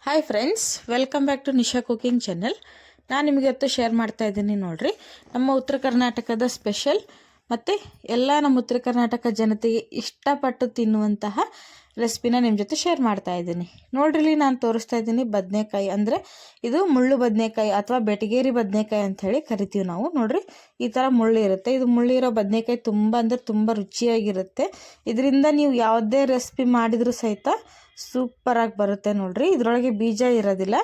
Hi friends, welcome back to Nisha cooking channel. ನಾನು ನಿಮಗೆ ಇವತ್ತು ಶೇರ್ ಮಾಡ್ತಾ ಇದ್ದೀನಿ ನೋಡ್ರಿ, ನಮ್ಮ ಉತ್ತರ ಕರ್ನಾಟಕದ ಸ್ಪೆಷಲ್ ಮತ್ತು ಎಲ್ಲ ನಮ್ಮ ಉತ್ತರ ಕರ್ನಾಟಕ ಜನತೆಗೆ ಇಷ್ಟಪಟ್ಟು ತಿನ್ನುವಂತಹ ರೆಸಿಪಿನ ನಿಮ್ಮ ಜೊತೆ ಶೇರ್ ಮಾಡ್ತಾ ಇದ್ದೀನಿ. ನೋಡ್ರಿ, ಇಲ್ಲಿ ನಾನು ತೋರಿಸ್ತಾ ಇದ್ದೀನಿ ಬದನೆಕಾಯಿ. ಅಂದರೆ ಇದು ಮುಳ್ಳು ಬದನೆಕಾಯಿ ಅಥವಾ ಬೆಟಗೇರಿ ಬದನೆಕಾಯಿ ಅಂತ ಹೇಳಿ ಕರಿತೀವಿ ನಾವು. ನೋಡ್ರಿ, ಈ ಥರ ಮುಳ್ಳು ಇರುತ್ತೆ. ಇದು ಮುಳ್ಳಿರೋ ಬದನೆಕಾಯಿ ತುಂಬ ಅಂದರೆ ತುಂಬ ರುಚಿಯಾಗಿರುತ್ತೆ. ಇದರಿಂದ ನೀವು ಯಾವುದೇ ರೆಸಿಪಿ ಮಾಡಿದರೂ ಸಹಿತ ಸೂಪರಾಗಿ ಬರುತ್ತೆ. ನೋಡ್ರಿ, ಇದರೊಳಗೆ ಬೀಜ ಇರೋದಿಲ್ಲ,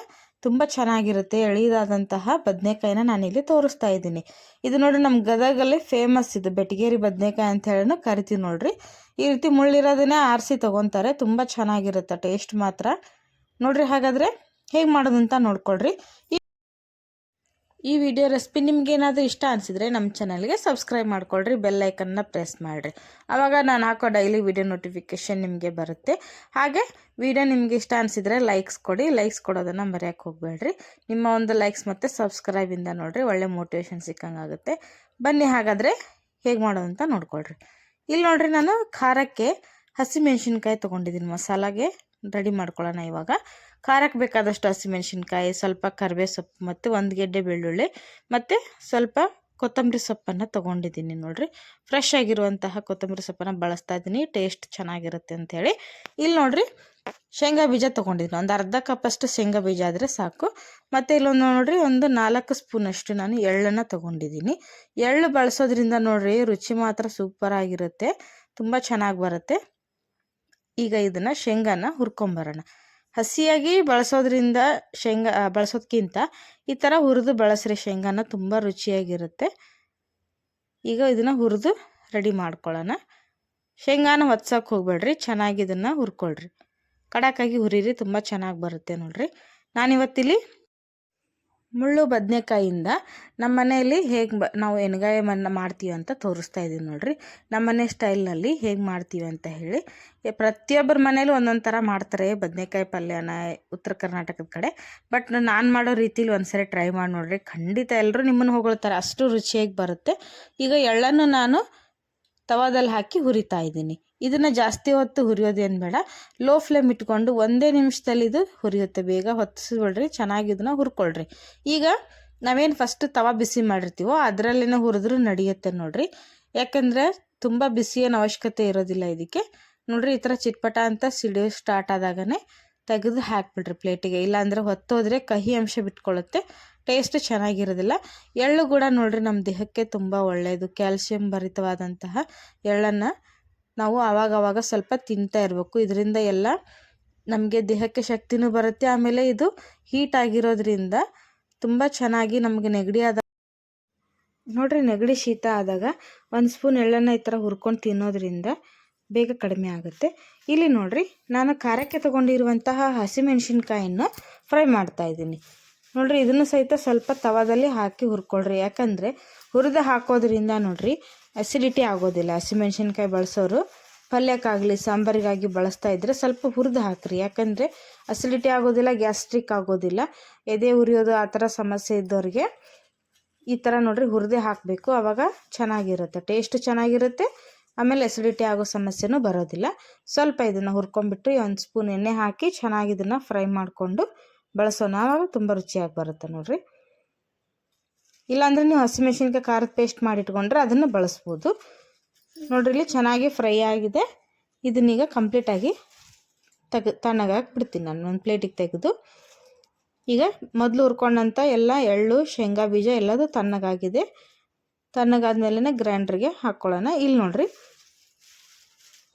ತುಂಬ ಚೆನ್ನಾಗಿರುತ್ತೆ. ಎಳೆಯದಾದಂತಹ ಬದನೆಕಾಯಿನ ನಾನಿಲ್ಲಿ ತೋರಿಸ್ತಾ ಇದ್ದೀನಿ. ಇದು ನೋಡ್ರಿ, ನಮ್ಮ ಗದಗಲ್ಲಿ ಫೇಮಸ್ ಇದು ಬೆಟಗೇರಿ ಬದನೆಕಾಯಿ ಅಂತ ಹೇಳಿ ಕರಿತೀವಿ. ನೋಡ್ರಿ, ಈ ರೀತಿ ಮುಳ್ಳಿರೋದನ್ನೇ ಆರಿಸಿ ತೊಗೊತಾರೆ. ತುಂಬ ಚೆನ್ನಾಗಿರುತ್ತೆ ಟೇಸ್ಟ್ ಮಾತ್ರ. ನೋಡ್ರಿ, ಹಾಗಾದರೆ ಹೇಗೆ ಮಾಡೋದಂತ ನೋಡ್ಕೊಳ್ರಿ. ಈ ವಿಡಿಯೋ ರೆಸಿಪಿ ನಿಮ್ಗೇನಾದರೂ ಇಷ್ಟ ಅನಿಸಿದರೆ ನಮ್ಮ ಚಾನಲ್ಗೆ ಸಬ್ಸ್ಕ್ರೈಬ್ ಮಾಡ್ಕೊಳ್ರಿ, ಬೆಲ್ ಐಕನ್ನ ಪ್ರೆಸ್ ಮಾಡಿರಿ. ಆವಾಗ ನಾನು ಹಾಕೋ ಡೈಲಿ ವಿಡಿಯೋ ನೋಟಿಫಿಕೇಷನ್ ನಿಮಗೆ ಬರುತ್ತೆ. ಹಾಗೆ ವಿಡಿಯೋ ನಿಮಗೆ ಇಷ್ಟ ಅನಿಸಿದರೆ ಲೈಕ್ಸ್ ಕೊಡಿ. ಲೈಕ್ಸ್ ಕೊಡೋದನ್ನು ಮರೆಯೋಕ್ಕೆ ಹೋಗಬೇಡ್ರಿ. ನಿಮ್ಮ ಒಂದು ಲೈಕ್ಸ್ ಮತ್ತು ಸಬ್ಸ್ಕ್ರೈಬಿಂದ ನೋಡಿರಿ ಒಳ್ಳೆ ಮೋಟಿವೇಶನ್ ಸಿಕ್ಕಂಗಾಗುತ್ತೆ. ಬನ್ನಿ, ಹಾಗಾದರೆ ಹೇಗೆ ಮಾಡೋದಂತ ನೋಡ್ಕೊಳ್ರಿ. ಇಲ್ಲಿ ನೋಡ್ರಿ, ನಾನು ಖಾರಕ್ಕೆ ಹಸಿಮೆಣ್ಸಿನ್ಕಾಯಿ ತೊಗೊಂಡಿದ್ದೀನಿ. ಮಸಾಲಾಗೆ ರೆಡಿ ಮಾಡ್ಕೊಳ್ಳೋಣ. ಇವಾಗ ಖಾರಕ್ಕೆ ಬೇಕಾದಷ್ಟು ಹಸಿಮೆಣ್ಸಿನ್ಕಾಯಿ, ಸ್ವಲ್ಪ ಕರಿಬೇವು ಸೊಪ್ಪು ಮತ್ತು ಒಂದು ಗೆಡ್ಡೆ ಬೆಳ್ಳುಳ್ಳಿ ಮತ್ತು ಸ್ವಲ್ಪ ಕೊತ್ತಂಬರಿ ಸೊಪ್ಪನ್ನು ತೊಗೊಂಡಿದ್ದೀನಿ. ನೋಡಿರಿ, ಫ್ರೆಶ್ ಆಗಿರುವಂತಹ ಕೊತ್ತಂಬರಿ ಸೊಪ್ಪನ್ನು ಬಳಸ್ತಾ ಇದ್ದೀನಿ, ಟೇಸ್ಟ್ ಚೆನ್ನಾಗಿರುತ್ತೆ ಅಂಥೇಳಿ. ಇಲ್ಲಿ ನೋಡಿರಿ, ಶೇಂಗಾ ಬೀಜ ತೊಗೊಂಡಿದ್ದೀನಿ. ಒಂದು ಅರ್ಧ ಕಪ್ಪಷ್ಟು ಶೇಂಗಾ ಬೀಜ ಆದರೆ ಸಾಕು. ಮತ್ತು ಇಲ್ಲೊಂದು ನೋಡಿರಿ, ಒಂದು 4 ಸ್ಪೂನಷ್ಟು ನಾನು ಎಳ್ಳನ್ನು ತೊಗೊಂಡಿದ್ದೀನಿ. ಎಳ್ಳು ಬಳಸೋದ್ರಿಂದ ನೋಡಿರಿ ರುಚಿ ಮಾತ್ರ ಸೂಪರ್ ಆಗಿರುತ್ತೆ, ತುಂಬ ಚೆನ್ನಾಗಿ ಬರುತ್ತೆ. ಈಗ ಇದನ್ನು ಶೇಂಗಾನ ಹುರ್ಕೊಂಬರೋಣ. ಹಸಿಯಾಗಿ ಬಳಸೋದ್ರಿಂದ ಬಳಸೋದಕ್ಕಿಂತ ಈ ಥರ ಹುರಿದು ಬಳಸ್ರಿ ಶೇಂಗಾನ, ತುಂಬ ರುಚಿಯಾಗಿರುತ್ತೆ. ಈಗ ಇದನ್ನು ಹುರಿದು ರೆಡಿ ಮಾಡ್ಕೊಳ್ಳೋಣ. ಶೇಂಗಾನ ಹೊತ್ಸೋಕೆ ಹೋಗ್ಬೇಡ್ರಿ, ಚೆನ್ನಾಗಿ ಇದನ್ನು ಹುರ್ಕೊಳ್ರಿ. ಕಡಕ್ಕಾಗಿ ಹುರಿರಿ, ತುಂಬ ಚೆನ್ನಾಗಿ ಬರುತ್ತೆ. ನೋಡಿರಿ, ನಾನಿವತ್ತಿಲ್ಲಿ ಮುಳ್ಳು ಬದನೆಕಾಯಿಂದ ನಮ್ಮ ಮನೆಯಲ್ಲಿ ಹೇಗೆ ನಾವು ಎಣ್ಗಾಯಿ ಮಾಡ್ತೀವಿ ಅಂತ ತೋರಿಸ್ತಾ ಇದ್ದೀನಿ. ನೋಡಿರಿ, ನಮ್ಮ ಮನೆ ಸ್ಟೈಲ್ನಲ್ಲಿ ಹೇಗೆ ಮಾಡ್ತೀವಿ ಅಂತ ಹೇಳಿ. ಪ್ರತಿಯೊಬ್ಬರ ಮನೇಲಿ ಒಂದೊಂದು ಥರ ಮಾಡ್ತಾರೆ ಬದನೆಕಾಯಿ ಪಲ್ಯನ ಉತ್ತರ ಕರ್ನಾಟಕದ ಕಡೆ. ಬಟ್ ನಾನು ಮಾಡೋ ರೀತಿಲಿ ಒಂದ್ಸರಿ ಟ್ರೈ ಮಾಡಿ ನೋಡಿರಿ, ಖಂಡಿತ ಎಲ್ಲರೂ ನಿಮ್ಮನ್ನು ಹೊಗಳ್ತಾರೆ, ಅಷ್ಟು ರುಚಿಯಾಗಿ ಬರುತ್ತೆ. ಈಗ ಎಳ್ಳನ್ನು ನಾನು ತವಾದಲ್ಲಿ ಹಾಕಿ ಹುರಿತಾ ಇದ್ದೀನಿ. ಇದನ್ನು ಜಾಸ್ತಿ ಹೊತ್ತು ಹುರಿಯೋದೇನು ಬೇಡ, ಲೋ ಫ್ಲೇಮ್ ಇಟ್ಕೊಂಡು 1 ನಿಮಿಷದಲ್ಲಿ ಇದು ಹುರಿಯುತ್ತೆ. ಬೇಗ ಹೊತ್ತಿಸ್ಬಿಡ್ರಿ, ಚೆನ್ನಾಗಿ ಇದನ್ನು ಹುರ್ಕೊಳ್ರಿ. ಈಗ ನಾವೇನು ಫಸ್ಟ್ ತವಾ ಬಿಸಿ ಮಾಡಿರ್ತೀವೋ ಅದರಲ್ಲಿನ ಹುರಿದ್ರೂ ನಡೆಯುತ್ತೆ ನೋಡಿರಿ. ಯಾಕಂದರೆ ತುಂಬ ಬಿಸಿ ಏನು ಅವಶ್ಯಕತೆ ಇರೋದಿಲ್ಲ ಇದಕ್ಕೆ. ನೋಡಿರಿ, ಈ ಥರ ಚಿಟ್ಪಟ ಅಂತ ಸಿಡಿಯೋ ಸ್ಟಾರ್ಟ್ ಆದಾಗನೇ ತೆಗೆದು ಹಾಕಿಬಿಡ್ರಿ ಪ್ಲೇಟಿಗೆ. ಇಲ್ಲಾಂದರೆ ಹೊತ್ತೋದ್ರೆ ಕಹಿ ಅಂಶ ಬಿಟ್ಕೊಳ್ಳುತ್ತೆ, ಟೇಸ್ಟ್ ಚೆನ್ನಾಗಿರೋದಿಲ್ಲ. ಎಳ್ಳು ಕೂಡ ನೋಡಿರಿ ನಮ್ಮ ದೇಹಕ್ಕೆ ತುಂಬ ಒಳ್ಳೆಯದು. ಕ್ಯಾಲ್ಸಿಯಂ ಭರಿತವಾದಂತಹ ಎಳ್ಳನ್ನು ನಾವು ಆವಾಗವಾಗ ಸ್ವಲ್ಪ ತಿಂತಾ ಇರಬೇಕು. ಇದರಿಂದ ಎಲ್ಲ ನಮಗೆ ದೇಹಕ್ಕೆ ಶಕ್ತಿನೂ ಬರುತ್ತೆ. ಆಮೇಲೆ ಇದು ಹೀಟ್ ಆಗಿರೋದ್ರಿಂದ ತುಂಬ ಚೆನ್ನಾಗಿ ನಮಗೆ ನೆಗಡಿ ನೋಡಿರಿ, ನೆಗಡಿ ಶೀತ ಆದಾಗ 1 ಸ್ಪೂನ್ ಎಳ್ಳನ್ನು ಈ ಥರ ಹುರ್ಕೊಂಡು ತಿನ್ನೋದ್ರಿಂದ ಬೇಗ ಕಡಿಮೆ ಆಗುತ್ತೆ. ಇಲ್ಲಿ ನೋಡಿರಿ, ನಾನು ಖಾರಕ್ಕೆ ತೊಗೊಂಡಿರುವಂತಹ ಹಸಿಮೆಣ್ಸಿನ್ಕಾಯನ್ನು ಫ್ರೈ ಮಾಡ್ತಾಯಿದ್ದೀನಿ. ನೋಡಿರಿ, ಇದನ್ನು ಸಹಿತ ಸ್ವಲ್ಪ ತವಾದಲ್ಲಿ ಹಾಕಿ ಹುರ್ಕೊಳ್ರಿ. ಯಾಕಂದರೆ ಹುರಿದು ಹಾಕೋದ್ರಿಂದ ನೋಡಿರಿ ಅಸಿಡಿಟಿ ಆಗೋದಿಲ್ಲ. ಹಸಿಮೆಣ್ಸಿನ್ಕಾಯಿ ಬಳಸೋರು ಪಲ್ಯಕ್ಕಾಗಲಿ ಸಾಂಬಾರಿಗಾಗಿ ಬಳಸ್ತಾ ಇದ್ದರೆ ಸ್ವಲ್ಪ ಹುರಿದು ಹಾಕಿರಿ. ಯಾಕಂದರೆ ಅಸಿಡಿಟಿ ಆಗೋದಿಲ್ಲ, ಗ್ಯಾಸ್ಟ್ರಿಕ್ ಆಗೋದಿಲ್ಲ. ಎದೆ ಉರಿಯೋದು ಆ ಥರ ಸಮಸ್ಯೆ ಇದ್ದವ್ರಿಗೆ ಈ ಥರ ನೋಡಿರಿ ಹುರಿದೇ ಹಾಕಬೇಕು. ಆವಾಗ ಚೆನ್ನಾಗಿರುತ್ತೆ, ಟೇಸ್ಟ್ ಚೆನ್ನಾಗಿರುತ್ತೆ. ಆಮೇಲೆ ಅಸಿಡಿಟಿ ಆಗೋ ಸಮಸ್ಯೆನೂ ಬರೋದಿಲ್ಲ. ಸ್ವಲ್ಪ ಇದನ್ನು ಹುರ್ಕೊಂಡ್ಬಿಟ್ಟು 1 ಸ್ಪೂನ್ ಎಣ್ಣೆ ಹಾಕಿ ಚೆನ್ನಾಗಿ ಇದನ್ನು ಫ್ರೈ ಮಾಡಿಕೊಂಡು ಬಳಸೋಣ. ಆವಾಗ ತುಂಬ ರುಚಿಯಾಗಿ ಬರುತ್ತೆ ನೋಡಿರಿ. ಇಲ್ಲಾಂದರೆ ನೀವು ಹಸಿಮೆಣ್ಸಿನ್ಕಾಯಿ ಖಾರದ ಪೇಸ್ಟ್ ಮಾಡಿಟ್ಕೊಂಡ್ರೆ ಅದನ್ನು ಬಳಸ್ಬೋದು. ನೋಡಿರಿ, ಇಲ್ಲಿ ಚೆನ್ನಾಗಿ ಫ್ರೈ ಆಗಿದೆ. ಇದನ್ನೀಗ ಕಂಪ್ಲೀಟಾಗಿ ತಣ್ಣಗಾಗಿ ಬಿಡ್ತೀನಿ ನಾನು ಒಂದು ಪ್ಲೇಟಿಗೆ ತೆಗೆದು. ಈಗ ಮೊದಲು ಹುರ್ಕೊಂಡಂಥ ಎಲ್ಲ ಎಳ್ಳು ಶೇಂಗಾ ಬೀಜ ಎಲ್ಲದು ತಣ್ಣಗಾಗಿದೆ. ತಣ್ಣಗಾದ್ಮೇಲೆ ಗ್ರೈಂಡ್ರಿಗೆ ಹಾಕ್ಕೊಳ್ಳೋಣ. ಇಲ್ಲಿ ನೋಡಿರಿ,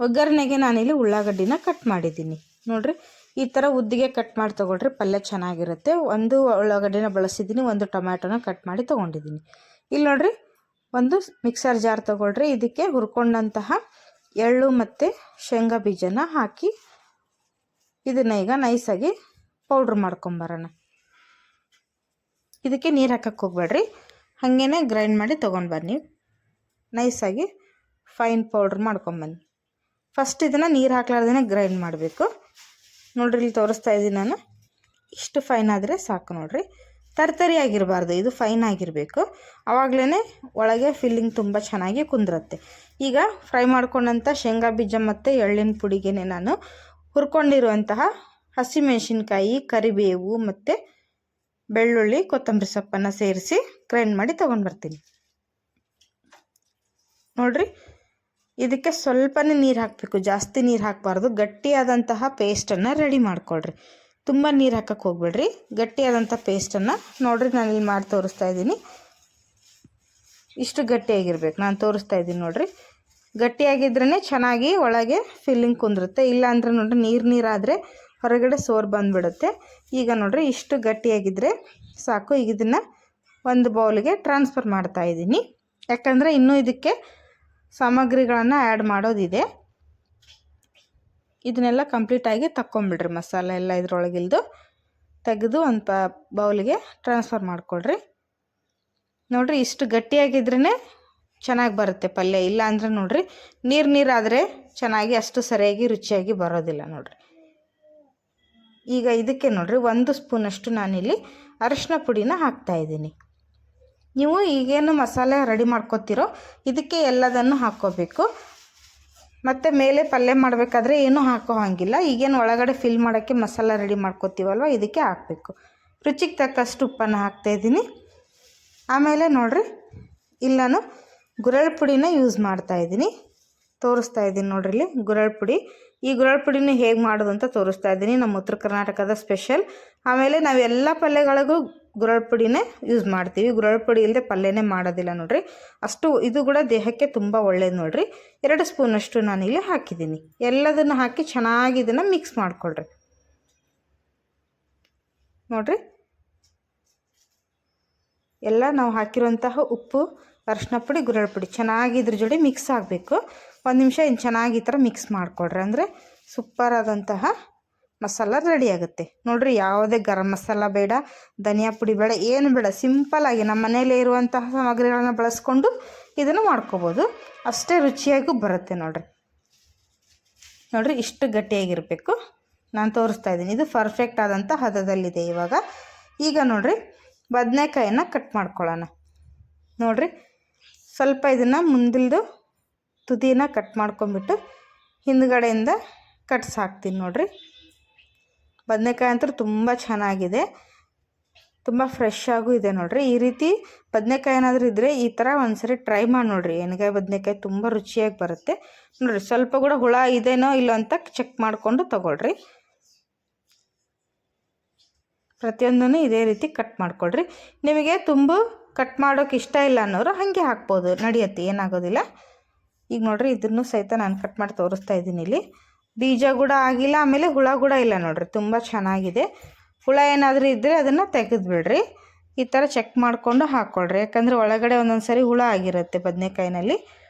ಒಗ್ಗರಣೆಗೆ ನಾನಿಲ್ಲಿ ಉಳ್ಳಾಗಡ್ಡಿನ ಕಟ್ ಮಾಡಿದ್ದೀನಿ. ನೋಡಿರಿ, ಈ ಥರ ಉದ್ದಿಗೆ ಕಟ್ ಮಾಡಿ ತೊಗೊಳ್ರಿ, ಪಲ್ಯ ಚೆನ್ನಾಗಿರುತ್ತೆ. 1 ಉಳ್ಳಾಗಡ್ಡಿನ ಬಳಸಿದ್ದೀನಿ, 1 ಟೊಮ್ಯಾಟೊನ ಕಟ್ ಮಾಡಿ ತೊಗೊಂಡಿದ್ದೀನಿ. ಇಲ್ಲಿ ನೋಡಿರಿ, ಒಂದು ಮಿಕ್ಸರ್ ಜಾರ್ ತೊಗೊಳ್ರಿ. ಇದಕ್ಕೆ ಹುರ್ಕೊಂಡಂತಹ ಎಳ್ಳು ಮತ್ತು ಶೇಂಗಾ ಬೀಜನ ಹಾಕಿ ಇದನ್ನು ಈಗ ನೈಸಾಗಿ ಪೌಡ್ರ್ ಮಾಡ್ಕೊಂಬರೋಣ. ಇದಕ್ಕೆ ನೀರು ಹಾಕಕ್ಕೆ ಹೋಗ್ಬೇಡ್ರಿ, ಹಾಗೇ ಗ್ರೈಂಡ್ ಮಾಡಿ ತೊಗೊಂಡು ಬನ್ನಿ. ನೈಸಾಗಿ ಫೈನ್ ಪೌಡ್ರ್ ಮಾಡ್ಕೊಂಬನ್ನಿ. ಫಸ್ಟ್ ಇದನ್ನು ನೀರು ಹಾಕ್ಲಾರ್ದೇ ಗ್ರೈಂಡ್ ಮಾಡಬೇಕು. ನೋಡಿರಿ, ಇಲ್ಲಿ ತೋರಿಸ್ತಾ ಇದ್ದೀನಿ ನಾನು. ಇಷ್ಟು ಫೈನ್ ಆದರೆ ಸಾಕು. ನೋಡಿರಿ, ತರ್ತರಿ ಆಗಿರಬಾರ್ದು, ಇದು ಫೈನ್ ಆಗಿರಬೇಕು. ಆವಾಗಲೇ ಒಳಗೆ ಫಿಲ್ಲಿಂಗ್ ತುಂಬ ಚೆನ್ನಾಗಿ ಕುಂದಿರುತ್ತೆ. ಈಗ ಫ್ರೈ ಮಾಡ್ಕೊಂಡಂಥ ಶೇಂಗಾ ಬೀಜ ಮತ್ತು ಎಳ್ಳಿನ ಪುಡಿಗೆ ನಾನು ಹುರ್ಕೊಂಡಿರುವಂತಹ ಹಸಿಮೆಣಸಿನ್ಕಾಯಿ, ಕರಿಬೇವು ಮತ್ತು ಬೆಳ್ಳುಳ್ಳಿ, ಕೊತ್ತಂಬರಿ ಸೊಪ್ಪನ್ನು ಸೇರಿಸಿ ಗ್ರೈಂಡ್ ಮಾಡಿ ತೊಗೊಂಡು ಬರ್ತೀನಿ. ನೋಡಿರಿ, ಇದಕ್ಕೆ ಸ್ವಲ್ಪನೇ ನೀರು ಹಾಕಬೇಕು, ಜಾಸ್ತಿ ನೀರು ಹಾಕಬಾರ್ದು. ಗಟ್ಟಿಯಾದಂತಹ ಪೇಸ್ಟನ್ನು ರೆಡಿ ಮಾಡ್ಕೊಳ್ರಿ. ತುಂಬ ನೀರು ಹಾಕಕ್ಕೆ ಹೋಗ್ಬೇಡ್ರಿ. ಗಟ್ಟಿಯಾದಂಥ ಪೇಸ್ಟನ್ನು ನೋಡಿರಿ ನಾನಿಲ್ಲಿ ಮಾಡಿ ತೋರಿಸ್ತಾ ಇದ್ದೀನಿ. ಇಷ್ಟು ಗಟ್ಟಿಯಾಗಿರ್ಬೇಕು. ನಾನು ತೋರಿಸ್ತಾ ಇದ್ದೀನಿ ನೋಡಿರಿ. ಗಟ್ಟಿಯಾಗಿದ್ರೇ ಚೆನ್ನಾಗಿ ಒಳಗೆ ಫಿಲ್ಲಿಂಗ್ ಕುಂದಿರುತ್ತೆ. ಇಲ್ಲ ಅಂದರೆ ನೋಡಿರಿ ನೀರಾದರೆ ಹೊರಗಡೆ ಸೋರ್ ಬಂದುಬಿಡುತ್ತೆ. ಈಗ ನೋಡಿರಿ ಇಷ್ಟು ಗಟ್ಟಿಯಾಗಿದ್ದರೆ ಸಾಕು. ಈಗ ಇದನ್ನು ಒಂದು ಬೌಲ್ಗೆ ಟ್ರಾನ್ಸ್ಫರ್ ಮಾಡ್ತಾಯಿದ್ದೀನಿ. ಯಾಕಂದರೆ ಇನ್ನೂ ಇದಕ್ಕೆ ಸಾಮಗ್ರಿಗಳನ್ನು ಆ್ಯಡ್ ಮಾಡೋದಿದೆ. ಇದನ್ನೆಲ್ಲ ಕಂಪ್ಲೀಟಾಗಿ ತಕ್ಕೊಂಬಿಡ್ರಿ. ಮಸಾಲೆ ಎಲ್ಲ ಇದ್ರೊಳಗಿಲ್ದು ತೆಗೆದು ಒಂದು ಬೌಲ್ಗೆ ಟ್ರಾನ್ಸ್ಫರ್ ಮಾಡಿಕೊಳ್ರಿ. ನೋಡಿರಿ ಇಷ್ಟು ಗಟ್ಟಿಯಾಗಿದ್ರೇ ಚೆನ್ನಾಗಿ ಬರುತ್ತೆ ಪಲ್ಯ. ಇಲ್ಲ ಅಂದರೆ ನೋಡಿರಿ ನೀರಾದರೆ ಚೆನ್ನಾಗಿ ಅಷ್ಟು ಸರಿಯಾಗಿ ರುಚಿಯಾಗಿ ಬರೋದಿಲ್ಲ ನೋಡಿರಿ. ಈಗ ಇದಕ್ಕೆ ನೋಡಿರಿ 1 ಸ್ಪೂನಷ್ಟು ನಾನಿಲ್ಲಿ ಅರಿಶಿನ ಪುಡಿನ ಹಾಕ್ತಾಯಿದ್ದೀನಿ. ನೀವು ಈಗೇನು ಮಸಾಲೆ ರೆಡಿ ಮಾಡ್ಕೊತೀರೋ ಇದಕ್ಕೆ ಎಲ್ಲದನ್ನು ಹಾಕ್ಕೋಬೇಕು. ಮತ್ತು ಮೇಲೆ ಪಲ್ಯ ಮಾಡಬೇಕಾದ್ರೆ ಏನೂ ಹಾಕೋ ಹಾಗಿಲ್ಲ. ಈಗೇನು ಒಳಗಡೆ ಫಿಲ್ ಮಾಡೋಕ್ಕೆ ಮಸಾಲ ರೆಡಿ ಮಾಡ್ಕೊತೀವಲ್ವ ಇದಕ್ಕೆ ಹಾಕಬೇಕು. ರುಚಿಗೆ ತಕ್ಕಷ್ಟು ಉಪ್ಪನ್ನು ಹಾಕ್ತಾಯಿದ್ದೀನಿ. ಆಮೇಲೆ ನೋಡಿರಿ ಇಲ್ಲಿ ನಾನು ಗುರೆಳ್ ಪುಡಿನ ಯೂಸ್ ಮಾಡ್ತಾಯಿದ್ದೀನಿ. ತೋರಿಸ್ತಾ ಇದ್ದೀನಿ ನೋಡ್ರಿ ಇಲ್ಲಿ ಗುರೆಳ್ ಪುಡಿ. ಈ ಗುರೆಳ್ ಪುಡಿನ ಹೇಗೆ ಮಾಡೋದು ಅಂತ ತೋರಿಸ್ತಾ ಇದ್ದೀನಿ. ನಮ್ಮ ಉತ್ತರ ಕರ್ನಾಟಕದ ಸ್ಪೆಷಲ್. ಆಮೇಲೆ ನಾವೆಲ್ಲ ಪಲ್ಯಗಳಿಗೂ ಗುರೆಳ್ ಪುಡಿನೇ ಯೂಸ್ ಮಾಡ್ತೀವಿ. ಗುರೆಳ್ ಪುಡಿ ಇಲ್ಲದೆ ಪಲ್ಯನೇ ಮಾಡೋದಿಲ್ಲ ನೋಡಿರಿ. ಅಷ್ಟು ಇದು ಕೂಡ ದೇಹಕ್ಕೆ ತುಂಬ ಒಳ್ಳೇದು ನೋಡಿರಿ. 2 ಸ್ಪೂನಷ್ಟು ನಾನಿಲ್ಲಿ ಹಾಕಿದ್ದೀನಿ. ಎಲ್ಲದನ್ನು ಹಾಕಿ ಚೆನ್ನಾಗಿ ಇದನ್ನು ಮಿಕ್ಸ್ ಮಾಡಿಕೊಳ್ರಿ. ನೋಡಿರಿ ಎಲ್ಲ ನಾವು ಹಾಕಿರುವಂತಹ ಉಪ್ಪು, ಅರಿಶಿನ ಪುಡಿ, ಗುರೆಳ್ ಪುಡಿ ಚೆನ್ನಾಗಿ ಇದ್ರ ಜೋಡಿ ಮಿಕ್ಸ್ ಆಗಬೇಕು. 1 ನಿಮಿಷ ಇನ್ನು ಚೆನ್ನಾಗಿ ಈ ಥರ ಮಿಕ್ಸ್ ಮಾಡಿಕೊಡ್ರಿ. ಅಂದರೆ ಸೂಪರಾದಂತಹ ಮಸಾಲ ರೆಡಿ ಆಗುತ್ತೆ. ನೋಡಿರಿ ಯಾವುದೇ ಗರಂ ಮಸಾಲ ಬೇಡ, ಧನಿಯಾ ಪುಡಿ ಬೇಡ, ಏನು ಬೇಡ. ಸಿಂಪಲ್ಲಾಗಿ ನಮ್ಮ ಮನೆಯಲ್ಲೇ ಇರುವಂತಹ ಸಾಮಗ್ರಿಗಳನ್ನ ಬಳಸ್ಕೊಂಡು ಇದನ್ನು ಮಾಡ್ಕೋಬೋದು. ಅಷ್ಟೇ ರುಚಿಯಾಗೂ ಬರುತ್ತೆ ನೋಡಿರಿ. ನೋಡಿರಿ ಇಷ್ಟು ಗಟ್ಟಿಯಾಗಿರಬೇಕು. ನಾನು ತೋರಿಸ್ತಾ ಇದ್ದೀನಿ. ಇದು ಪರ್ಫೆಕ್ಟ್ ಆದಂಥ ಹದದಲ್ಲಿದೆ ಇವಾಗ. ಈಗ ನೋಡಿರಿ ಬದನೆಕಾಯನ್ನು ಕಟ್ ಮಾಡ್ಕೊಳ್ಳೋಣ. ನೋಡಿರಿ ಸ್ವಲ್ಪ ಇದನ್ನು ಮುಂದಿಲ್ದು ತುದಿನ ಕಟ್ ಮಾಡ್ಕೊಂಬಿಟ್ಟು ಹಿಂದ್ಗಡೆಯಿಂದ ಕಟ್ಸ್ ಹಾಕ್ತೀನಿ. ನೋಡಿರಿ ಬದನೆಕಾಯಿ ಅಂತೂ ತುಂಬ ಚೆನ್ನಾಗಿದೆ, ತುಂಬ ಫ್ರೆಶ್ ಆಗೂ ಇದೆ ನೋಡಿರಿ. ಈ ರೀತಿ ಬದನೆಕಾಯಿ ಏನಾದರೂ ಇದ್ದರೆ ಈ ಥರ ಒಂದ್ಸರಿ ಟ್ರೈ ಮಾಡಿ ನೋಡಿರಿ. ಎಣ್ಗಾಯಿ ಬದನೆಕಾಯಿ ತುಂಬ ರುಚಿಯಾಗಿ ಬರುತ್ತೆ ನೋಡಿರಿ. ಸ್ವಲ್ಪ ಕೂಡ ಹುಳ ಇದೇನೋ ಇಲ್ಲೋ ಅಂತ ಚೆಕ್ ಮಾಡಿಕೊಂಡು ತೊಗೊಳ್ರಿ. ಪ್ರತಿಯೊಂದನ್ನು ಇದೇ ರೀತಿ ಕಟ್ ಮಾಡ್ಕೊಳ್ರಿ. ನಿಮಗೆ ತುಂಬ ಕಟ್ ಮಾಡೋಕೆ ಇಷ್ಟ ಇಲ್ಲ ಅನ್ನೋರು ಹಾಗೆ ಹಾಕ್ಬೋದು, ನಡೆಯುತ್ತೆ, ಏನಾಗೋದಿಲ್ಲ. ಈಗ ನೋಡಿರಿ ಇದನ್ನು ಸಹಿತ ನಾನು ಕಟ್ ಮಾಡಿ ತೋರಿಸ್ತಾ ಇದ್ದೀನಿ. ಇಲ್ಲಿ ಬೀಜ ಕೂಡ ಆಗಿಲ್ಲ, ಆಮೇಲೆ ಹುಳ ಕೂಡ ಇಲ್ಲ ನೋಡಿರಿ. ತುಂಬ ಚೆನ್ನಾಗಿದೆ. ಹುಳ ಏನಾದರೂ ಇದ್ದರೆ ಅದನ್ನು ತೆಗೆದುಬಿಡ್ರಿ. ಈ ಥರ ಚೆಕ್ ಮಾಡಿಕೊಂಡು ಹಾಕ್ಕೊಳ್ರಿ. ಯಾಕಂದರೆ ಒಳಗಡೆ ಒಂದೊಂದು ಸರಿ ಹುಳ ಆಗಿರುತ್ತೆ ಬದನೆಕಾಯಿನಲ್ಲಿ.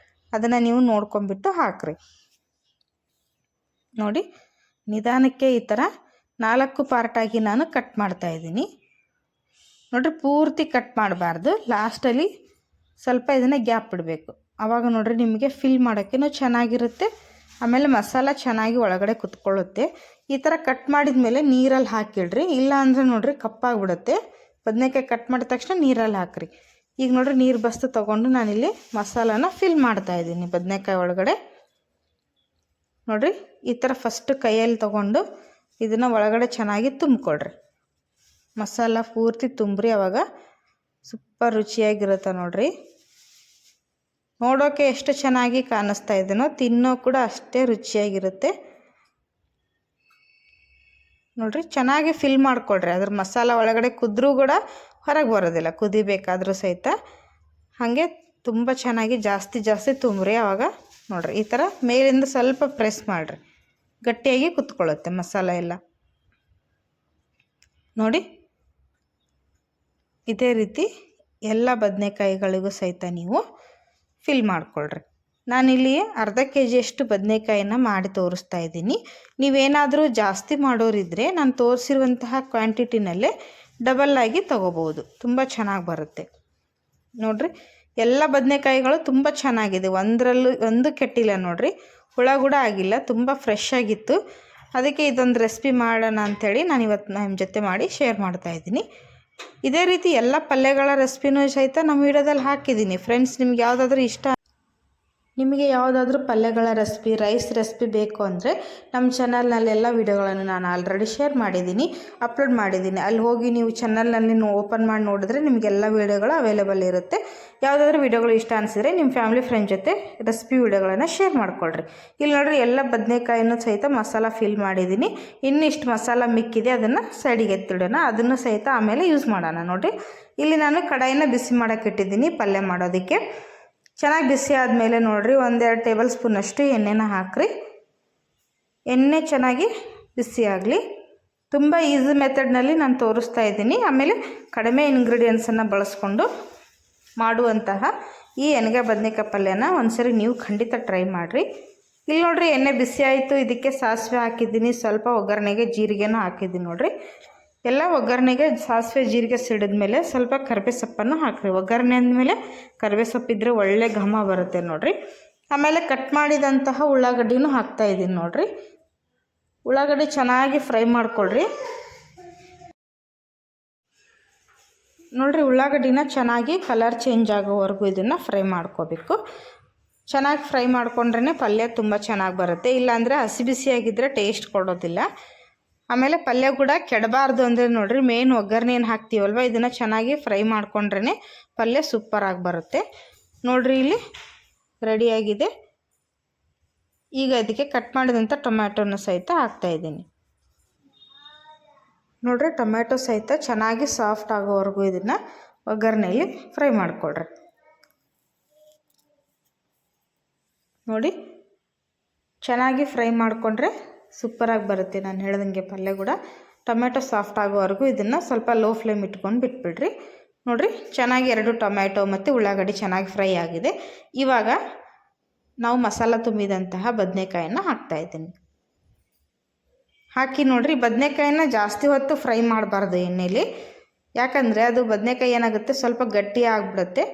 ಅದನ್ನು ನೀವು ನೋಡ್ಕೊಂಬಿಟ್ಟು ಹಾಕ್ರಿ. ನೋಡಿ ನಿಧಾನಕ್ಕೆ ಈ ಥರ 4 ಪಾರ್ಟಾಗಿ ನಾನು ಕಟ್ ಮಾಡ್ತಾಯಿದ್ದೀನಿ. ನೋಡಿರಿ ಪೂರ್ತಿ ಕಟ್ ಮಾಡಬಾರ್ದು. ಲಾಸ್ಟಲ್ಲಿ ಸ್ವಲ್ಪ ಇದನ್ನು ಗ್ಯಾಪ್ ಬಿಡಬೇಕು. ಆವಾಗ ನೋಡಿರಿ ನಿಮಗೆ ಫಿಲ್ ಮಾಡೋಕ್ಕೇನೂ ಚೆನ್ನಾಗಿರುತ್ತೆ. ಆಮೇಲೆ ಮಸಾಲ ಚೆನ್ನಾಗಿ ಒಳಗಡೆ ಕುತ್ಕೊಳ್ಳುತ್ತೆ. ಈ ಥರ ಕಟ್ ಮಾಡಿದ ಮೇಲೆ ನೀರಲ್ಲಿ ಹಾಕಿಡ್ರಿ. ಇಲ್ಲ ಅಂದರೆ ನೋಡಿರಿ ಕಪ್ಪಾಗಿಬಿಡುತ್ತೆ. ಬದನೆಕಾಯಿ ಕಟ್ ಮಾಡಿದ ತಕ್ಷಣ ನೀರಲ್ಲಿ ಹಾಕಿರಿ. ಈಗ ನೋಡಿರಿ ನೀರು ಬಸ್ತು ತೊಗೊಂಡು ನಾನಿಲ್ಲಿ ಮಸಾಲಾನ ಫಿಲ್ ಮಾಡ್ತಾಯಿದ್ದೀನಿ ಬದನೆಕಾಯಿ ಒಳಗಡೆ. ನೋಡಿರಿ ಈ ಥರ ಫಸ್ಟ್ ಕೈಯಲ್ಲಿ ತೊಗೊಂಡು ಇದನ್ನು ಒಳಗಡೆ ಚೆನ್ನಾಗಿ ತುಂಬಿಕೊಡ್ರಿ. ಮಸಾಲ ಪೂರ್ತಿ ತುಂಬ್ರಿ. ಆವಾಗ ಸೂಪರ್ ರುಚಿಯಾಗಿರುತ್ತೆ ನೋಡಿರಿ. ನೋಡೋಕ್ಕೆ ಎಷ್ಟು ಚೆನ್ನಾಗಿ ಕಾಣಿಸ್ತಾ ಇದೆಯೋ ತಿನ್ನೋ ಕೂಡ ಅಷ್ಟೇ ರುಚಿಯಾಗಿರುತ್ತೆ ನೋಡಿರಿ. ಚೆನ್ನಾಗಿ ಫಿಲ್ ಮಾಡಿಕೊಡ್ರಿ. ಅದ್ರ ಮಸಾಲ ಒಳಗಡೆ ಕುದ್ರೂ ಕೂಡ ಹೊರಗೆ ಬರೋದಿಲ್ಲ, ಕುದಿಬೇಕಾದ್ರೂ ಸಹಿತ. ಹಾಗೆ ತುಂಬ ಚೆನ್ನಾಗಿ ಜಾಸ್ತಿ ತುಂಬ್ರಿ. ಆವಾಗ ನೋಡಿರಿ ಈ ಥರ ಮೇಲಿಂದ ಸ್ವಲ್ಪ ಪ್ರೆಸ್ ಮಾಡಿರಿ, ಗಟ್ಟಿಯಾಗಿ ಕುತ್ಕೊಳ್ಳುತ್ತೆ ಮಸಾಲ ಎಲ್ಲ. ನೋಡಿ ಇದೇ ರೀತಿ ಎಲ್ಲ ಬದನೆಕಾಯಿಗಳಿಗೂ ಸಹಿತ ನೀವು ಫಿಲ್ ಮಾಡಿಕೊಳ್ರಿ. ನಾನಿಲ್ಲಿ ಅರ್ಧ kg ಬದನೆಕಾಯಿನ ಮಾಡಿ ತೋರಿಸ್ತಾ ಇದ್ದೀನಿ. ನೀವೇನಾದರೂ ಜಾಸ್ತಿ ಮಾಡೋರಿದ್ದರೆ ನಾನು ತೋರಿಸಿರುವಂತಹ ಕ್ವಾಂಟಿಟಿನಲ್ಲೇ ಡಬಲ್ಲಾಗಿ ತೊಗೋಬೋದು, ತುಂಬ ಚೆನ್ನಾಗಿ ಬರುತ್ತೆ ನೋಡಿರಿ. ಎಲ್ಲ ಬದನೆಕಾಯಿಗಳು ತುಂಬ ಚೆನ್ನಾಗಿದೆ, ಒಂದರಲ್ಲೂ ಒಂದು ಕೆಟ್ಟಿಲ್ಲ ನೋಡಿರಿ. ಹುಳ ಕೂಡ ಆಗಿಲ್ಲ, ತುಂಬ ಫ್ರೆಶ್ ಆಗಿತ್ತು. ಅದಕ್ಕೆ ಇದೊಂದು ರೆಸಿಪಿ ಮಾಡೋಣ ಅಂಥೇಳಿ ನಾನು ಇವತ್ತು ನಿಮ್ಮ ಜೊತೆ ಮಾಡಿ ಶೇರ್ ಮಾಡ್ತಾಯಿದ್ದೀನಿ. ಇದೇ ರೀತಿ ಎಲ್ಲ ಪಲ್ಯಗಳ ರೆಸಿಪಿನೂ ಸಹಿತ ನಮ್ಮ ವಿಡಿಯೋದಲ್ಲಿ ಹಾಕಿದ್ದೀನಿ ಫ್ರೆಂಡ್ಸ್. ನಿಮ್ಗೆ ಯಾವುದಾದ್ರೂ ಇಷ್ಟ ನಿಮಗೆ ಯಾವುದಾದ್ರೂ ಪಲ್ಯಗಳ ರೆಸಿಪಿ, ರೈಸ್ ರೆಸಿಪಿ ಬೇಕು ಅಂದರೆ ನಮ್ಮ ಚಾನಲ್ನಲ್ಲೆಲ್ಲ ವೀಡಿಯೋಗಳನ್ನು ನಾನು ಆಲ್ರೆಡಿ ಶೇರ್ ಮಾಡಿದ್ದೀನಿ, ಅಪ್ಲೋಡ್ ಮಾಡಿದ್ದೀನಿ. ಅಲ್ಲಿ ಹೋಗಿ ನೀವು ಚಾನಲ್ನಲ್ಲಿ ಓಪನ್ ಮಾಡಿ ನೋಡಿದ್ರೆ ನಿಮಗೆಲ್ಲ ವೀಡಿಯೋಗಳು ಅವೈಲೇಬಲ್ ಇರುತ್ತೆ. ಯಾವುದಾದ್ರೂ ವೀಡಿಯೋಗಳು ಇಷ್ಟ ಅನಿಸಿದರೆ ನಿಮ್ಮ ಫ್ಯಾಮಿಲಿ ಫ್ರೆಂಡ್ ಜೊತೆ ರೆಸಿಪಿ ವೀಡಿಯೋಗಳನ್ನು ಶೇರ್ ಮಾಡಿಕೊಳ್ರಿ. ಇಲ್ಲಿ ನೋಡಿರಿ, ಎಲ್ಲ ಬದನೆಕಾಯನ್ನು ಸಹಿತ ಮಸಾಲ ಫಿಲ್ ಮಾಡಿದ್ದೀನಿ. ಇನ್ನಿಷ್ಟು ಮಸಾಲ ಮಿಕ್ಕಿದೆ, ಅದನ್ನು ಸೈಡಿಗೆ ಎತ್ತಿಡೋಣ. ಅದನ್ನು ಸಹಿತ ಆಮೇಲೆ ಯೂಸ್ ಮಾಡೋಣ. ನೋಡಿರಿ, ಇಲ್ಲಿ ನಾನು ಕಡಾಯಿನ ಬಿಸಿ ಮಾಡೋಕ್ಕೆ ಇಟ್ಟಿದ್ದೀನಿ ಪಲ್ಯ ಮಾಡೋದಕ್ಕೆ. ಚೆನ್ನಾಗಿ ಬಿಸಿ ಆದಮೇಲೆ ನೋಡಿರಿ, 1-2 ಟೇಬಲ್ ಸ್ಪೂನಷ್ಟು ಎಣ್ಣೆನ ಹಾಕ್ರಿ. ಎಣ್ಣೆ ಚೆನ್ನಾಗಿ ಬಿಸಿ ಆಗಲಿ. ತುಂಬ ಈಸಿ ಮೆಥಡ್ನಲ್ಲಿ ನಾನು ತೋರಿಸ್ತಾ ಇದ್ದೀನಿ. ಆಮೇಲೆ ಕಡಿಮೆ ಇಂಗ್ರೀಡಿಯೆಂಟ್ಸನ್ನು ಬಳಸ್ಕೊಂಡು ಮಾಡುವಂತಹ ಈ ಎಣ್ಗಾಯಿ ಬದನೆಕಾಯಿ ಪಲ್ಯನ ಒಂದ್ಸರಿ ನೀವು ಖಂಡಿತ ಟ್ರೈ ಮಾಡಿರಿ. ಇಲ್ಲಿ ನೋಡಿರಿ, ಎಣ್ಣೆ ಬಿಸಿ ಆಯಿತು. ಇದಕ್ಕೆ ಸಾಸಿವೆ ಹಾಕಿದ್ದೀನಿ, ಸ್ವಲ್ಪ ಒಗ್ಗರಣೆಗೆ ಜೀರಿಗೆನೂ ಹಾಕಿದ್ದೀನಿ. ನೋಡಿರಿ, ಎಲ್ಲ ಒಗ್ಗರಣೆಗೆ ಸಾಸಿವೆ ಜೀರಿಗೆ ಸಿಡಿದ್ಮೇಲೆ ಸ್ವಲ್ಪ ಕರಿಬೇ ಸೊಪ್ಪನ್ನು ಹಾಕಿರಿ. ಒಗ್ಗರಣೆ ಅಂದಮೇಲೆ ಕರಿಬೇ ಸೊಪ್ಪಿದ್ರೆ ಒಳ್ಳೆ ಘಮ ಬರುತ್ತೆ ನೋಡಿರಿ. ಆಮೇಲೆ ಕಟ್ ಮಾಡಿದಂತಹ ಉಳ್ಳಾಗಡ್ಡಿನೂ ಹಾಕ್ತಾಯಿದ್ದೀನಿ. ನೋಡಿರಿ, ಉಳ್ಳಾಗಡ್ಡಿ ಚೆನ್ನಾಗಿ ಫ್ರೈ ಮಾಡ್ಕೊಳ್ರಿ. ನೋಡಿರಿ, ಉಳ್ಳಾಗಡ್ಡಿನ ಚೆನ್ನಾಗಿ ಕಲರ್ ಚೇಂಜ್ ಆಗೋವರೆಗೂ ಇದನ್ನು ಫ್ರೈ ಮಾಡ್ಕೋಬೇಕು. ಚೆನ್ನಾಗಿ ಫ್ರೈ ಮಾಡ್ಕೊಂಡ್ರೇ ಪಲ್ಯ ತುಂಬ ಚೆನ್ನಾಗಿ ಬರುತ್ತೆ. ಇಲ್ಲಾಂದರೆ ಹಸಿ ಬಿಸಿಯಾಗಿದ್ದರೆ ಟೇಸ್ಟ್ ಕೊಡೋದಿಲ್ಲ. ಆಮೇಲೆ ಪಲ್ಯ ಕೂಡ ಕೆಡಬಾರ್ದು ಅಂದರೆ ನೋಡಿರಿ, ಮೇನ್ ಒಗ್ಗರಣೆ ಏನು ಹಾಕ್ತೀವಲ್ವ, ಇದನ್ನು ಚೆನ್ನಾಗಿ ಫ್ರೈ ಮಾಡ್ಕೊಂಡ್ರೇ ಪಲ್ಯ ಸೂಪರಾಗಿ ಬರುತ್ತೆ. ನೋಡಿರಿ, ಇಲ್ಲಿ ರೆಡಿಯಾಗಿದೆ. ಈಗ ಇದಕ್ಕೆ ಕಟ್ ಮಾಡಿದಂಥ ಟೊಮ್ಯಾಟೊನ ಸಹಿತ ಹಾಕ್ತಾಯಿದ್ದೀನಿ. ನೋಡಿರಿ, ಟೊಮ್ಯಾಟೊ ಸಹಿತ ಚೆನ್ನಾಗಿ ಸಾಫ್ಟ್ ಆಗೋವರೆಗೂ ಇದನ್ನು ಒಗ್ಗರಣೆಯಲ್ಲಿ ಫ್ರೈ ಮಾಡಿಕೊಡ್ರಿ. ನೋಡಿ, ಚೆನ್ನಾಗಿ ಫ್ರೈ ಮಾಡಿಕೊಂಡ್ರೆ ಸೂಪರಾಗಿ ಬರುತ್ತೆ. ನಾನು ಹೇಳ್ದಂಗೆ ಪಲ್ಯ ಕೂಡ ಟೊಮ್ಯಾಟೊ ಸಾಫ್ಟ್ ಆಗೋವರೆಗೂ ಇದನ್ನು ಸ್ವಲ್ಪ ಲೋ ಫ್ಲೇಮ್ ಇಟ್ಕೊಂಡು ಬಿಟ್ಬಿಡ್ರಿ. ನೋಡಿರಿ, ಚೆನ್ನಾಗಿ 2 ಟೊಮ್ಯಾಟೊ ಮತ್ತು ಉಳ್ಳಾಗಡ್ಡಿ ಚೆನ್ನಾಗಿ ಫ್ರೈ ಆಗಿದೆ. ಇವಾಗ ನಾವು ಮಸಾಲ ತುಂಬಿದಂತಹ ಬದನೆಕಾಯನ್ನು ಹಾಕ್ತಾಯಿದ್ದೀನಿ. ಹಾಕಿ ನೋಡಿರಿ, ಬದನೆಕಾಯಿನ ಜಾಸ್ತಿ ಹೊತ್ತು ಫ್ರೈ ಮಾಡಬಾರ್ದು ಎಣ್ಣೆಯಲ್ಲಿ. ಯಾಕಂದರೆ ಅದು ಬದನೆಕಾಯಿ ಏನಾಗುತ್ತೆ, ಸ್ವಲ್ಪ ಗಟ್ಟಿ ಆಗಿಬಿಡುತ್ತೆ.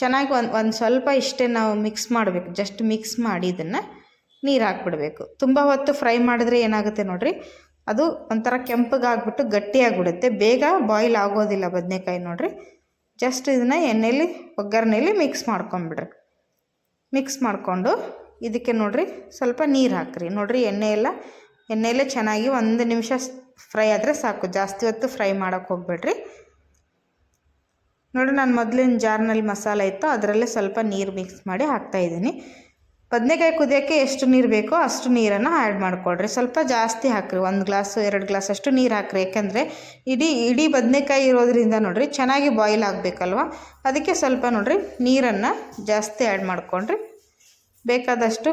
ಚೆನ್ನಾಗಿ ಒಂದು ಸ್ವಲ್ಪ ಇಷ್ಟೇ ನಾವು ಮಿಕ್ಸ್ ಮಾಡಬೇಕು. ಜಸ್ಟ್ ಮಿಕ್ಸ್ ಮಾಡಿ ಇದನ್ನು ನೀರು ಹಾಕ್ಬಿಡ್ಬೇಕು. ತುಂಬ ಹೊತ್ತು ಫ್ರೈ ಮಾಡಿದ್ರೆ ಏನಾಗುತ್ತೆ ನೋಡಿರಿ, ಅದು ಒಂಥರ ಕೆಂಪಗಾಗ್ಬಿಟ್ಟು ಗಟ್ಟಿಯಾಗಿಬಿಡುತ್ತೆ. ಬೇಗ ಬಾಯ್ಲ್ ಆಗೋದಿಲ್ಲ ಬದನೆಕಾಯಿ. ನೋಡಿರಿ, ಜಸ್ಟ್ ಇದನ್ನು ಎಣ್ಣೆಯಲ್ಲಿ ಒಗ್ಗರಣೆಯಲ್ಲಿ ಮಿಕ್ಸ್ ಮಾಡ್ಕೊಂಬಿಡ್ರಿ. ಮಿಕ್ಸ್ ಮಾಡಿಕೊಂಡು ಇದಕ್ಕೆ ನೋಡಿರಿ ಸ್ವಲ್ಪ ನೀರು ಹಾಕ್ರಿ. ನೋಡಿರಿ, ಎಣ್ಣೆಯಲ್ಲೇ ಚೆನ್ನಾಗಿ 1 ನಿಮಿಷ ಫ್ರೈ ಆದರೆ ಸಾಕು. ಜಾಸ್ತಿ ಹೊತ್ತು ಫ್ರೈ ಮಾಡೋಕ್ಕೆ ಹೋಗ್ಬೇಡ್ರಿ. ನೋಡಿ, ನಾನು ಮೊದಲಿನ ಜಾರ್ನಲ್ಲಿ ಮಸಾಲೆ ಇತ್ತು, ಅದರಲ್ಲೇ ಸ್ವಲ್ಪ ನೀರು ಮಿಕ್ಸ್ ಮಾಡಿ ಹಾಕ್ತಾಯಿದ್ದೀನಿ. ಬದನೆಕಾಯಿ ಕುದಿಯೋಕ್ಕೆ ಎಷ್ಟು ನೀರು ಬೇಕೋ ಅಷ್ಟು ನೀರನ್ನು ಆ್ಯಡ್ ಮಾಡಿಕೊಡ್ರಿ. ಸ್ವಲ್ಪ ಜಾಸ್ತಿ ಹಾಕಿರಿ, 1 ಗ್ಲಾಸು 2 ಗ್ಲಾಸ್ ಅಷ್ಟು ನೀರು ಹಾಕಿರಿ. ಯಾಕೆಂದರೆ ಇಡೀ ಬದನೆಕಾಯಿ ಇರೋದ್ರಿಂದ ನೋಡಿರಿ ಚೆನ್ನಾಗಿ ಬಾಯ್ಲ್ ಆಗಬೇಕಲ್ವ, ಅದಕ್ಕೆ ಸ್ವಲ್ಪ ನೋಡಿರಿ ನೀರನ್ನು ಜಾಸ್ತಿ ಆ್ಯಡ್ ಮಾಡಿಕೊಂಡ್ರಿ.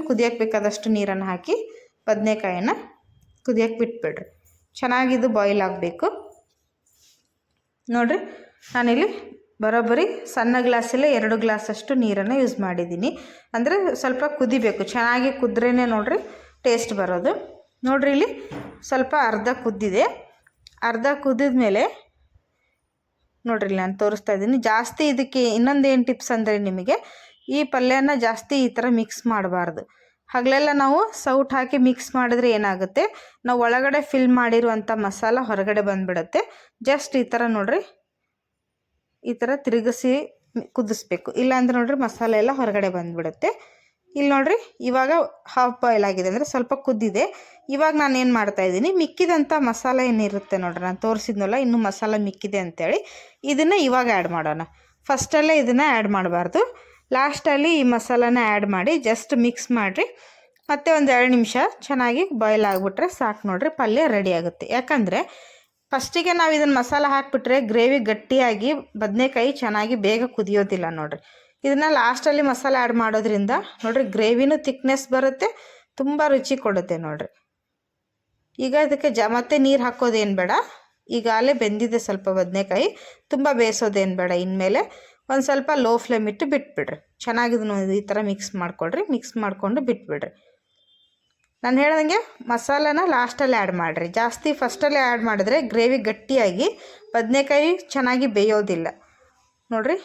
ಕುದಿಯೋಕ್ಕೆ ಬೇಕಾದಷ್ಟು ನೀರನ್ನು ಹಾಕಿ ಬದನೆಕಾಯಿನ ಕುದಿಯೋಕ್ಕೆ ಬಿಟ್ಬಿಡ್ರಿ. ಚೆನ್ನಾಗಿದು ಬಾಯ್ಲ್ ಆಗಬೇಕು. ನೋಡಿರಿ, ನಾನಿಲ್ಲಿ ಬರೋಬ್ಬರಿ ಸಣ್ಣ ಗ್ಲಾಸಲ್ಲೇ 2 ಗ್ಲಾಸಷ್ಟು ನೀರನ್ನು ಯೂಸ್ ಮಾಡಿದ್ದೀನಿ. ಅಂದರೆ ಸ್ವಲ್ಪ ಕುದಿಬೇಕು, ಚೆನ್ನಾಗಿ ಕುದ್ರೇ ನೋಡಿರಿ ಟೇಸ್ಟ್ ಬರೋದು. ನೋಡಿರಿ, ಇಲ್ಲಿ ಸ್ವಲ್ಪ ಅರ್ಧ ಕುದ್ದಿದೆ. ಅರ್ಧ ಕುದ್ದಿದ ಮೇಲೆ ನೋಡಿರಿ, ನಾನು ತೋರಿಸ್ತಾ ಇದ್ದೀನಿ. ಜಾಸ್ತಿ ಇದಕ್ಕೆ ಇನ್ನೊಂದೇನು ಟಿಪ್ಸ್ ಅಂದರೆ, ನಿಮಗೆ ಈ ಪಲ್ಯನ ಜಾಸ್ತಿ ಈ ಥರ ಮಿಕ್ಸ್ ಮಾಡಬಾರ್ದು. ಹಗಲೆಲ್ಲ ನಾವು ಸೌಟ್ ಹಾಕಿ ಮಿಕ್ಸ್ ಮಾಡಿದ್ರೆ ಏನಾಗುತ್ತೆ, ನಾವು ಒಳಗಡೆ ಫಿಲ್ ಮಾಡಿರುವಂಥ ಮಸಾಲ ಹೊರಗಡೆ ಬಂದುಬಿಡುತ್ತೆ. ಜಸ್ಟ್ ಈ ಥರ ನೋಡಿರಿ, ಈ ಥರ ತಿರುಗಿಸಿ ಕುದಿಸ್ಬೇಕು. ಇಲ್ಲಾಂದ್ರೆ ನೋಡಿರಿ ಮಸಾಲೆ ಎಲ್ಲ ಹೊರಗಡೆ ಬಂದುಬಿಡುತ್ತೆ. ಇಲ್ಲಿ ನೋಡಿರಿ, ಇವಾಗ ಹಾಫ್ ಬಾಯ್ಲ್ ಆಗಿದೆ, ಅಂದರೆ ಸ್ವಲ್ಪ ಕುದ್ದಿದೆ. ಇವಾಗ ನಾನು ಏನು ಮಾಡ್ತಾಯಿದ್ದೀನಿ, ಮಿಕ್ಕಿದಂಥ ಮಸಾಲೆ ಏನಿರುತ್ತೆ ನೋಡಿರಿ, ನಾನು ತೋರಿಸಿದ್ನಲ್ಲ ಇನ್ನೂ ಮಸಾಲೆ ಮಿಕ್ಕಿದೆ ಅಂಥೇಳಿ, ಇದನ್ನು ಇವಾಗ ಆ್ಯಡ್ ಮಾಡೋಣ. ಫಸ್ಟಲ್ಲೇ ಇದನ್ನು ಆ್ಯಡ್ ಮಾಡಬಾರ್ದು, ಲಾಸ್ಟಲ್ಲಿ ಈ ಮಸಾಲಾನ ಆ್ಯಡ್ ಮಾಡಿ ಜಸ್ಟ್ ಮಿಕ್ಸ್ ಮಾಡಿರಿ. ಮತ್ತು 1-2 ನಿಮಿಷ ಚೆನ್ನಾಗಿ ಬಾಯ್ಲ್ ಆಗಿಬಿಟ್ರೆ ಸಾಕು. ನೋಡಿರಿ, ಪಲ್ಯ ರೆಡಿ ಆಗುತ್ತೆ. ಯಾಕಂದರೆ ಫಸ್ಟಿಗೆ ನಾವು ಇದನ್ನು ಮಸಾಲ ಹಾಕಿಬಿಟ್ರೆ ಗ್ರೇವಿ ಗಟ್ಟಿಯಾಗಿ ಬದನೆಕಾಯಿ ಚೆನ್ನಾಗಿ ಬೇಗ ಕುದಿಯೋದಿಲ್ಲ. ನೋಡಿರಿ, ಇದನ್ನು ಲಾಸ್ಟಲ್ಲಿ ಮಸಾಲ ಆ್ಯಡ್ ಮಾಡೋದ್ರಿಂದ ನೋಡಿರಿ ಗ್ರೇವಿನೂ ತಿಕ್ನೆಸ್ ಬರುತ್ತೆ, ತುಂಬ ರುಚಿ ಕೊಡುತ್ತೆ. ನೋಡಿರಿ, ಈಗ ಇದಕ್ಕೆ ಮತ್ತೆ ನೀರು ಹಾಕೋದೇನು ಬೇಡ. ಈಗಾಗಲೇ ಬೆಂದಿದೆ ಸ್ವಲ್ಪ ಬದನೆಕಾಯಿ, ತುಂಬ ಬೇಯಿಸೋದೇನು ಬೇಡ. ಇನ್ಮೇಲೆ ಒಂದು ಸ್ವಲ್ಪ ಲೋ ಫ್ಲೇಮ್ ಇಟ್ಟು ಬಿಟ್ಬಿಡ್ರಿ. ಚೆನ್ನಾಗಿದನ್ನು ಈ ಥರ ಮಿಕ್ಸ್ ಮಾಡಿಕೊಡ್ರಿ. ಮಿಕ್ಸ್ ಮಾಡಿಕೊಂಡು ಬಿಟ್ಬಿಡ್ರಿ. ನಾನು ಹೇಳ್ದಂಗೆ ಮಸಾಲಾನ ಲಾಸ್ಟಲ್ಲಿ ಆ್ಯಡ್ ಮಾಡಿರಿ. ಜಾಸ್ತಿ ಫಸ್ಟಲ್ಲೇ ಆ್ಯಡ್ ಮಾಡಿದ್ರೆ ಗ್ರೇವಿ ಗಟ್ಟಿಯಾಗಿ ಬದನೆಕಾಯಿ ಚೆನ್ನಾಗಿ ಬೇಯೋದಿಲ್ಲ. ನೋಡಿರಿ,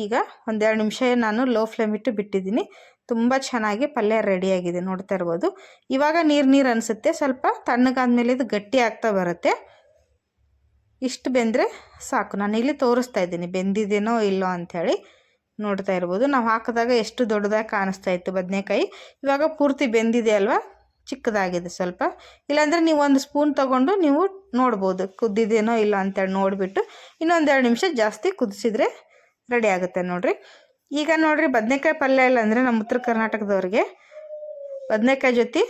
ಈಗ 1-2 ನಿಮಿಷ ನಾನು ಲೋ ಫ್ಲೇಮ್ ಇಟ್ಟು ಬಿಟ್ಟಿದ್ದೀನಿ. ತುಂಬ ಚೆನ್ನಾಗಿ ಪಲ್ಯ ರೆಡಿಯಾಗಿದೆ, ನೋಡ್ತಾ ಇರ್ಬೋದು. ಇವಾಗ ನೀರು ಅನಿಸುತ್ತೆ, ಸ್ವಲ್ಪ ತಣ್ಣಗಾದ್ಮೇಲೆ ಇದು ಗಟ್ಟಿ ಆಗ್ತಾ ಬರುತ್ತೆ. ಇಷ್ಟು ಬೆಂದರೆ ಸಾಕು. ನಾನು ಇಲ್ಲಿ ತೋರಿಸ್ತಾ ಇದ್ದೀನಿ ಬೆಂದಿದೇನೋ ಇಲ್ಲೋ ಅಂಥೇಳಿ. ನೋಡ್ತಾ ಇರ್ಬೋದು. ನಾವು ಹಾಕಿದಾಗ ಎಷ್ಟು ದೊಡ್ಡದಾಗಿ ಕಾಣಿಸ್ತಾ ಇತ್ತು ಬದನೆಕಾಯಿ, ಇವಾಗ ಪೂರ್ತಿ ಬೆಂದಿದೆ ಅಲ್ವಾ, ಚಿಕ್ಕದಾಗಿದೆ ಸ್ವಲ್ಪ. ಇಲ್ಲಾಂದರೆ ನೀವು ಒಂದು ಸ್ಪೂನ್ ತೊಗೊಂಡು ನೀವು ನೋಡ್ಬೋದು ಕುದ್ದಿದೇನೋ ಇಲ್ಲ ಅಂತೇಳಿ ನೋಡಿಬಿಟ್ಟು ಇನ್ನೊಂದು 2 ನಿಮಿಷ ಜಾಸ್ತಿ ಕುದಿಸಿದ್ರೆ ರೆಡಿ ಆಗುತ್ತೆ ನೋಡಿರಿ. ಈಗ ನೋಡಿರಿ, ಬದನೆಕಾಯಿ ಪಲ್ಯ ಇಲ್ಲ ಅಂದರೆ ನಮ್ಮ ಉತ್ತರ ಕರ್ನಾಟಕದವ್ರಿಗೆ ಬದನೆಕಾಯಿ ಜೊತೆ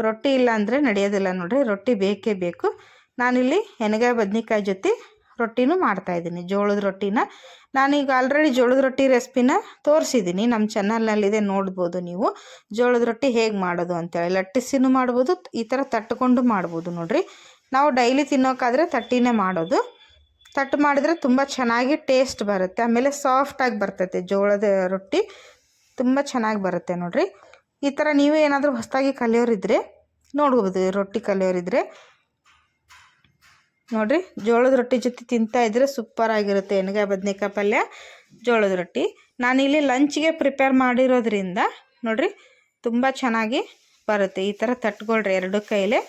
ರೊಟ್ಟಿ ಇಲ್ಲ ಅಂದರೆ ನಡೆಯೋದಿಲ್ಲ ನೋಡಿರಿ. ರೊಟ್ಟಿ ಬೇಕೇ ಬೇಕು. ನಾನಿಲ್ಲಿ ಎಣ್ಗಾಯಿ ಬದನೆಕಾಯಿ ಜೊತೆ ರೊಟ್ಟಿನೂ ಮಾಡ್ತಾಯಿದ್ದೀನಿ, ಜೋಳದ ರೊಟ್ಟಿನ. ನಾನೀಗ ಆಲ್ರೆಡಿ ಜೋಳದ ರೊಟ್ಟಿ ರೆಸಿಪಿನ ತೋರಿಸಿದ್ದೀನಿ, ನಮ್ಮ ಚಾನಲ್ನಲ್ಲಿದೆ, ನೋಡ್ಬೋದು ನೀವು ಜೋಳದ ರೊಟ್ಟಿ ಹೇಗೆ ಮಾಡೋದು ಅಂತೇಳಿ. ಲಟ್ಟಿಸಿನೂ ಮಾಡ್ಬೋದು, ಈ ಥರ ತಟ್ಕೊಂಡು ಮಾಡ್ಬೋದು ನೋಡಿರಿ. ನಾವು ಡೈಲಿ ತಿನ್ನೋಕ್ಕಾದರೆ ತಟ್ಟಿನೇ ಮಾಡೋದು. ತಟ್ಟು ಮಾಡಿದ್ರೆ ತುಂಬ ಚೆನ್ನಾಗಿ ಟೇಸ್ಟ್ ಬರುತ್ತೆ, ಆಮೇಲೆ ಸಾಫ್ಟಾಗಿ ಬರ್ತೈತೆ ಜೋಳದ ರೊಟ್ಟಿ, ತುಂಬ ಚೆನ್ನಾಗಿ ಬರುತ್ತೆ ನೋಡಿರಿ. ಈ ಥರ ನೀವು ಏನಾದರೂ ಹೊಸದಾಗಿ ಕಲಿಯೋರಿದ್ದರೆ ನೋಡ್ಬೋದು, ರೊಟ್ಟಿ ಕಲಿಯೋರಿದ್ದರೆ ನೋಡಿರಿ, ಜೋಳದ ರೊಟ್ಟಿ ಜೊತೆ ತಿಂತಾಯಿದ್ರೆ ಸೂಪರಾಗಿರುತ್ತೆ ಎಣ್ಗಾಯಿ ಬದನೆಕಾಯಿ ಪಲ್ಯ ಜೋಳದ ರೊಟ್ಟಿ. ನಾನಿಲ್ಲಿ ಲಂಚ್ಗೆ ಪ್ರಿಪೇರ್ ಮಾಡಿರೋದ್ರಿಂದ ನೋಡಿರಿ ತುಂಬ ಚೆನ್ನಾಗಿ ಬರುತ್ತೆ. ಈ ಥರ ತಟ್ಕೊಳ್ರಿ 2 ಕೈಲೇ.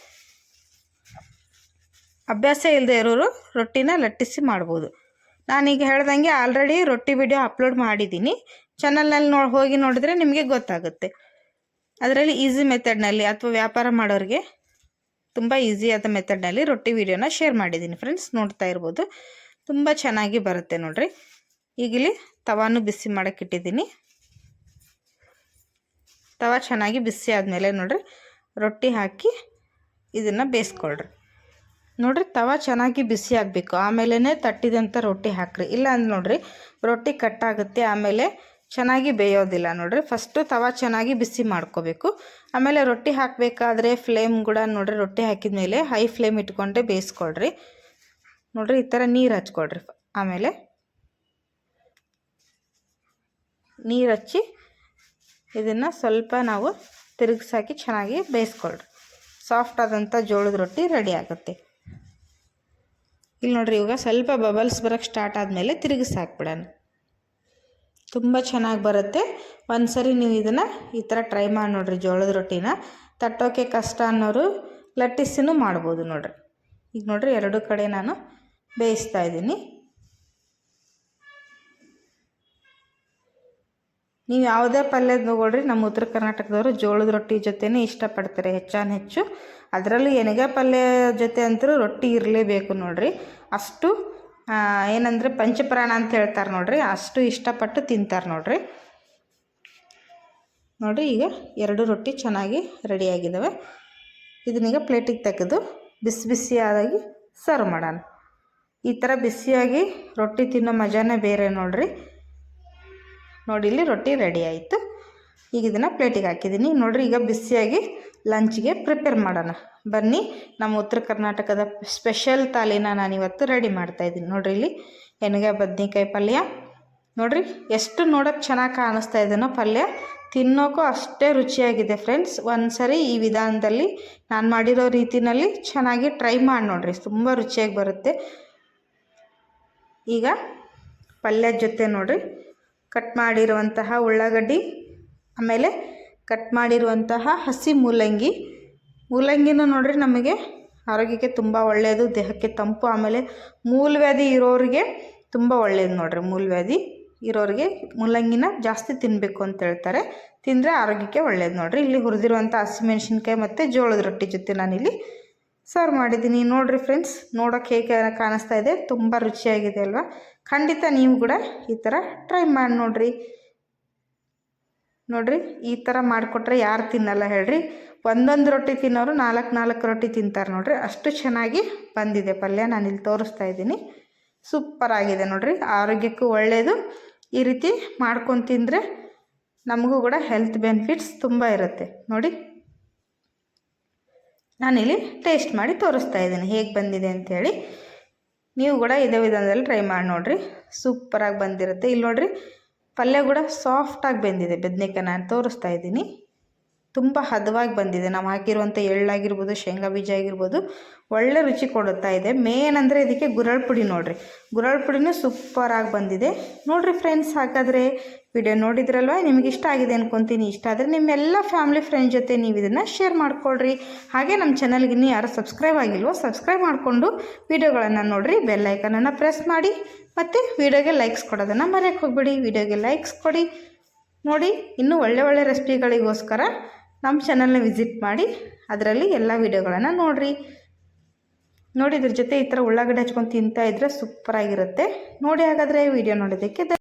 ಅಭ್ಯಾಸ ಇಲ್ಲದೆ ಇರೋರು ರೊಟ್ಟಿನ ಲಟ್ಟಿಸಿ ಮಾಡ್ಬೋದು. ನಾನೀಗ ಹೇಳ್ದಂಗೆ ಆಲ್ರೆಡಿ ರೊಟ್ಟಿ ವಿಡಿಯೋ ಅಪ್ಲೋಡ್ ಮಾಡಿದ್ದೀನಿ, ಚಾನಲ್ನಲ್ಲಿ ಹೋಗಿ ನೋಡಿದ್ರೆ ನಿಮಗೆ ಗೊತ್ತಾಗುತ್ತೆ. ಅದರಲ್ಲಿ ಈಸಿ ಮೆಥಡ್ನಲ್ಲಿ ಅಥವಾ ವ್ಯಾಪಾರ ಮಾಡೋರಿಗೆ ತುಂಬ ಈಸಿಯಾದ ಮೆಥಡ್ನಲ್ಲಿ ರೊಟ್ಟಿ ವಿಡಿಯೋನ ಶೇರ್ ಮಾಡಿದ್ದೀನಿ ಫ್ರೆಂಡ್ಸ್, ನೋಡ್ತಾ ಇರ್ಬೋದು. ತುಂಬ ಚೆನ್ನಾಗಿ ಬರುತ್ತೆ ನೋಡಿರಿ. ಈಗಿಲ್ಲಿ ತವಾನು ಬಿಸಿ ಮಾಡೋಕ್ಕಿಟ್ಟಿದ್ದೀನಿ. ತವಾ ಚೆನ್ನಾಗಿ ಬಿಸಿ ಆದಮೇಲೆ ನೋಡಿರಿ ರೊಟ್ಟಿ ಹಾಕಿ ಇದನ್ನು ಬೇಯಿಸ್ಕೊಳ್ರಿ. ನೋಡಿರಿ, ತವಾ ಚೆನ್ನಾಗಿ ಬಿಸಿ ಆಗಬೇಕು, ಆಮೇಲೆ ತಟ್ಟಿದಂಥ ರೊಟ್ಟಿ ಹಾಕ್ರಿ. ಇಲ್ಲ ಅಂದ್ರೆ ನೋಡಿರಿ ರೊಟ್ಟಿ ಕಟ್ಟಾಗುತ್ತೆ, ಆಮೇಲೆ ಚೆನ್ನಾಗಿ ಬೇಯೋದಿಲ್ಲ ನೋಡಿರಿ. ಫಸ್ಟು ತವಾ ಚೆನ್ನಾಗಿ ಬಿಸಿ ಮಾಡ್ಕೋಬೇಕು, ಆಮೇಲೆ ರೊಟ್ಟಿ ಹಾಕಬೇಕಾದ್ರೆ ಫ್ಲೇಮ್ ಕೂಡ ನೋಡಿರಿ ರೊಟ್ಟಿ ಹಾಕಿದ ಮೇಲೆ ಹೈ ಫ್ಲೇಮ್ ಇಟ್ಕೊಂಡೆ ಬೇಯಿಸ್ಕೊಳ್ರಿ. ನೋಡಿರಿ ಈ ಥರ ನೀರು ಹಚ್ಕೊಳ್ರಿ. ಆಮೇಲೆ ನೀರು ಹಚ್ಚಿ ಇದನ್ನು ಸ್ವಲ್ಪ ನಾವು ತಿರುಗಿಸಾಕಿ ಚೆನ್ನಾಗಿ ಬೇಯಿಸ್ಕೊಳ್ರಿ. ಸಾಫ್ಟ್ ಆದಂಥ ಜೋಳದ ರೊಟ್ಟಿ ರೆಡಿ ಆಗುತ್ತೆ. ಇಲ್ಲಿ ನೋಡಿರಿ, ಇವಾಗ ಸ್ವಲ್ಪ ಬಬಲ್ಸ್ ಬರೋಕ್ಕೆ ಸ್ಟಾರ್ಟ್ ಆದಮೇಲೆ ತಿರುಗಿಸಾಕ್ಬಿಡೋಣ. ತುಂಬ ಚೆನ್ನಾಗಿ ಬರುತ್ತೆ. ಒಂದು ಸರಿ ನೀವು ಇದನ್ನು ಈ ಥರ ಟ್ರೈ ಮಾಡಿ ನೋಡಿರಿ. ಜೋಳದ ರೊಟ್ಟಿನ ತಟ್ಟೋಕ್ಕೆ ಕಷ್ಟ ಅನ್ನೋರು ಲಟ್ಟಿಸಿನೂ ಮಾಡ್ಬೋದು ನೋಡಿರಿ. ಈಗ ನೋಡಿರಿ 2 ಕಡೆ ನಾನು ಬೇಯಿಸ್ತಾ ಇದ್ದೀನಿ. ನೀವು ಯಾವುದೇ ಪಲ್ಯ ತಗೊಳ್ರಿ, ನಮ್ಮ ಉತ್ತರ ಕರ್ನಾಟಕದವರು ಜೋಳದ ರೊಟ್ಟಿ ಜೊತೆನೇ ಇಷ್ಟಪಡ್ತಾರೆ ಹೆಚ್ಚು. ಅದರಲ್ಲೂ ಎಣ್ಗಾಯಿ ಪಲ್ಯ ಜೊತೆ ಅಂತೂ ರೊಟ್ಟಿ ಇರಲೇಬೇಕು ನೋಡಿರಿ. ಅಷ್ಟು ಏನಂದರೆ ಪಂಚಪ್ರಾಣ ಅಂತ ಹೇಳ್ತಾರೆ ನೋಡಿರಿ, ಅಷ್ಟು ಇಷ್ಟಪಟ್ಟು ತಿಂತಾರೆ ನೋಡಿರಿ. ನೋಡಿರಿ ಈಗ 2 ರೊಟ್ಟಿ ಚೆನ್ನಾಗಿ ರೆಡಿಯಾಗಿದ್ದಾವೆ. ಇದನ್ನೀಗ ಪ್ಲೇಟಿಗೆ ತೆಗೆದು ಬಿಸಿ ಬಿಸಿಯಾಗಿ ಸರ್ವ್ ಮಾಡೋಣ. ಈ ಥರ ಬಿಸಿಯಾಗಿ ರೊಟ್ಟಿ ತಿನ್ನೋ ಮಜಾನೇ ಬೇರೆ ನೋಡಿರಿ. ನೋಡಿ, ಇಲ್ಲಿ ರೊಟ್ಟಿ ರೆಡಿ ಆಯಿತು. ಈಗ ಇದನ್ನು ಪ್ಲೇಟಿಗೆ ಹಾಕಿದ್ದೀನಿ ನೋಡಿರಿ. ಈಗ ಬಿಸಿಯಾಗಿ ಲಂಚ್ಗೆ ಪ್ರಿಪೇರ್ ಮಾಡೋಣ ಬನ್ನಿ. ನಮ್ಮ ಉತ್ತರ ಕರ್ನಾಟಕದ ಸ್ಪೆಷಲ್ ಥಾಲಿನ ನಾನಿವತ್ತು ರೆಡಿ ಮಾಡ್ತಾಯಿದ್ದೀನಿ ನೋಡಿರಿ. ಇಲ್ಲಿ ಎಣ್ಗಾಯಿ ಬದನೆಕಾಯಿ ಪಲ್ಯ ನೋಡಿರಿ, ಎಷ್ಟು ನೋಡೋಕ್ಕೆ ಚೆನ್ನಾಗಿ ಕಾಣಿಸ್ತಾ ಇದೆಯೋ ಪಲ್ಯ, ತಿನ್ನೋಕ್ಕೂ ಅಷ್ಟೇ ರುಚಿಯಾಗಿದೆ ಫ್ರೆಂಡ್ಸ್. ಒಂದು ಸರಿ ಈ ವಿಧಾನದಲ್ಲಿ ನಾನು ಮಾಡಿರೋ ರೀತಿಯಲ್ಲಿ ಚೆನ್ನಾಗಿ ಟ್ರೈ ಮಾಡಿ ನೋಡಿರಿ, ತುಂಬ ರುಚಿಯಾಗಿ ಬರುತ್ತೆ. ಈಗ ಪಲ್ಯದ ಜೊತೆ ನೋಡಿರಿ ಕಟ್ ಮಾಡಿರುವಂತಹ ಉಳ್ಳಾಗಡ್ಡಿ, ಆಮೇಲೆ ಕಟ್ ಮಾಡಿರುವಂತಹ ಹಸಿ ಮೂಲಂಗಿನೂ ನೋಡಿರಿ ನಮಗೆ ಆರೋಗ್ಯಕ್ಕೆ ತುಂಬ ಒಳ್ಳೆಯದು, ದೇಹಕ್ಕೆ ತಂಪು. ಆಮೇಲೆ ಮೂಲವ್ಯಾಧಿ ಇರೋರಿಗೆ ತುಂಬ ಒಳ್ಳೆಯದು ನೋಡಿರಿ. ಮೂಲವ್ಯಾಧಿ ಇರೋರಿಗೆ ಮೂಲಂಗಿನ ಜಾಸ್ತಿ ತಿನ್ನಬೇಕು ಅಂತ ಹೇಳ್ತಾರೆ, ತಿಂದರೆ ಆರೋಗ್ಯಕ್ಕೆ ಒಳ್ಳೆಯದು ನೋಡಿರಿ. ಇಲ್ಲಿ ಹುರಿದಿರುವಂಥ ಹಸಿಮೆಣ್ಸಿನ್ಕಾಯಿ ಮತ್ತು ಜೋಳದ ರೊಟ್ಟಿ ಜೊತೆ ನಾನಿಲ್ಲಿ ಸರ್ವ್ ಮಾಡಿದ್ದೀನಿ ನೋಡಿರಿ ಫ್ರೆಂಡ್ಸ್. ನೋಡೋಕ್ಕೆ ಹೇಗೆ ಕಾಣಿಸ್ತಾ ಇದೆ, ತುಂಬ ರುಚಿಯಾಗಿದೆ ಅಲ್ವಾ? ಖಂಡಿತ ನೀವು ಕೂಡ ಈ ಥರ ಟ್ರೈ ಮಾಡಿ ನೋಡಿರಿ. ನೋಡಿರಿ, ಈ ಥರ ಮಾಡಿಕೊಟ್ರೆ ಯಾರು ತಿನ್ನಲ್ಲ ಹೇಳ್ರಿ? ಒಂದೊಂದು ರೊಟ್ಟಿ ತಿನ್ನೋರು 4 ರೊಟ್ಟಿ ತಿಂತಾರೆ ನೋಡಿರಿ. ಅಷ್ಟು ಚೆನ್ನಾಗಿ ಬಂದಿದೆ ಪಲ್ಯ, ನಾನಿಲ್ಲಿ ತೋರಿಸ್ತಾ ಇದ್ದೀನಿ. ಸೂಪರಾಗಿದೆ ನೋಡಿರಿ, ಆರೋಗ್ಯಕ್ಕೂ ಒಳ್ಳೆಯದು. ಈ ರೀತಿ ಮಾಡ್ಕೊಂಡು ತಿಂದರೆ ನಮಗೂ ಕೂಡ ಹೆಲ್ತ್ ಬೆನಿಫಿಟ್ಸ್ ತುಂಬ ಇರುತ್ತೆ ನೋಡಿ. ನಾನಿಲ್ಲಿ ಟೇಸ್ಟ್ ಮಾಡಿ ತೋರಿಸ್ತಾ ಇದ್ದೀನಿ ಹೇಗೆ ಬಂದಿದೆ ಅಂಥೇಳಿ. ನೀವು ಕೂಡ ಇದೇ ವಿಧಾನದಲ್ಲಿ ಟ್ರೈ ಮಾಡಿ ನೋಡಿರಿ, ಸೂಪರಾಗಿ ಬಂದಿರುತ್ತೆ. ಇಲ್ಲಿ ನೋಡಿರಿ ಪಲ್ಯ ಕೂಡ ಸಾಫ್ಟಾಗಿ ಬೆಂದಿದೆ. ಬದನೆಕಾಯಿ ನಾನು ತೋರಿಸ್ತಾ ಇದ್ದೀನಿ, ತುಂಬ ಹದವಾಗಿ ಬಂದಿದೆ. ನಾವು ಹಾಕಿರುವಂಥ ಎಳ್ಳಾಗಿರ್ಬೋದು, ಶೇಂಗಾ ಬೀಜ ಆಗಿರ್ಬೋದು, ಒಳ್ಳೆ ರುಚಿ ಕೊಡುತ್ತಾ ಇದೆ. ಮೇನ್ ಅಂದರೆ ಇದಕ್ಕೆ ಗುರಳ್ ಪುಡಿ ನೋಡಿರಿ, ಗುರಳ್ ಪುಡಿನೂ ಸೂಪರಾಗಿ ಬಂದಿದೆ ನೋಡಿರಿ ಫ್ರೆಂಡ್ಸ್. ಹಾಗಾದರೆ ವಿಡಿಯೋ ನೋಡಿದ್ರಲ್ವ, ನಿಮಗೆ ಇಷ್ಟ ಆಗಿದೆ ಅನ್ಕೊತೀನಿ. ಇಷ್ಟ ಆದರೆ ನಿಮ್ಮೆಲ್ಲ ಫ್ಯಾಮಿಲಿ ಫ್ರೆಂಡ್ ಜೊತೆ ನೀವು ಇದನ್ನು ಶೇರ್ ಮಾಡ್ಕೊಳ್ರಿ. ಹಾಗೆ ನಮ್ಮ ಚಾನಲ್ಗೆ ಇನ್ನೂ ಯಾರು ಸಬ್ಸ್ಕ್ರೈಬ್ ಆಗಿಲ್ವೋ ಸಬ್ಸ್ಕ್ರೈಬ್ ಮಾಡಿಕೊಂಡು ವಿಡಿಯೋಗಳನ್ನು ನೋಡಿರಿ. ಬೆಲ್ ಐಕನನ್ನು ಪ್ರೆಸ್ ಮಾಡಿ ಮತ್ತು ವಿಡಿಯೋಗೆ ಲೈಕ್ಸ್ ಕೊಡೋದನ್ನು ಮರೆಯೋಕ್ಕೆ ಹೋಗ್ಬೇಡಿ. ವಿಡಿಯೋಗೆ ಲೈಕ್ಸ್ ಕೊಡಿ. ನೋಡಿ, ಇನ್ನೂ ಒಳ್ಳೆ ರೆಸಿಪಿಗಳಿಗೋಸ್ಕರ ನಮ್ಮ ಚಾನಲ್ನ ವಿಸಿಟ್ ಮಾಡಿ, ಅದರಲ್ಲಿ ಎಲ್ಲ ವಿಡಿಯೋಗಳನ್ನು ನೋಡಿರಿ. ನೋಡಿ, ಇದ್ರ ಜೊತೆ ಈ ಥರ ಉಳ್ಳಾಗಡ್ಡೆ ಹಚ್ಕೊಂಡು ತಿಂತಾ ಇದ್ದರೆ ಸೂಪರಾಗಿರುತ್ತೆ. ನೋಡಿ, ಹಾಗಾದರೆ ವಿಡಿಯೋ ನೋಡೋದಕ್ಕೆ